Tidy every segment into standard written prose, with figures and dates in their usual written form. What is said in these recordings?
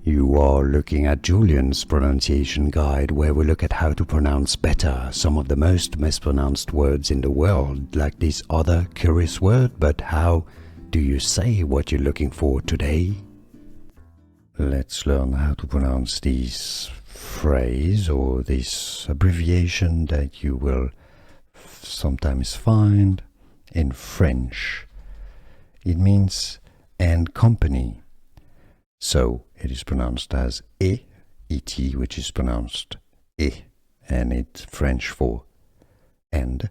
You are looking at Julian's pronunciation guide, where we look at how to pronounce better some of the most mispronounced words in the world, like this other curious word. But how do you say what you're looking for today? Let's learn how to pronounce this phrase or this abbreviation that you will sometimes find in French. It means and company. So it is pronounced as et, which is pronounced et, and it's French for and.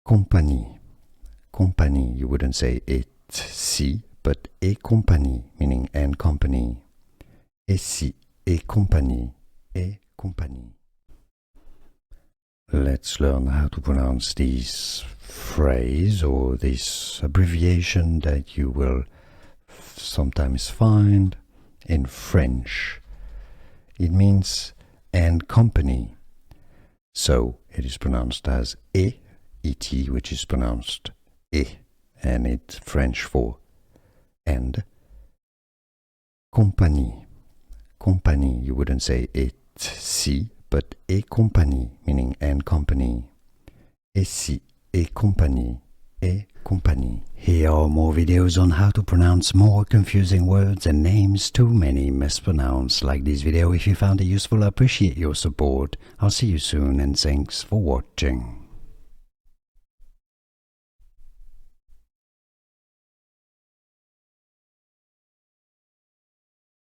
Compagnie. Compagnie, you wouldn't say et si, but et compagnie, meaning and company. Et si, et compagnie, et compagnie. Let's learn how to pronounce this phrase or this abbreviation that you will sometimes find in French. It means and company. So it is pronounced as et, which is pronounced et, and it's French for and. Compagnie. Compagnie, you wouldn't say et si, but et compagnie, meaning and company. Et si, et compagnie, et compagnie. Here are more videos on how to pronounce more confusing words and names too many mispronounced. Like this video if you found it useful. I appreciate your support. I'll see you soon and thanks for watching.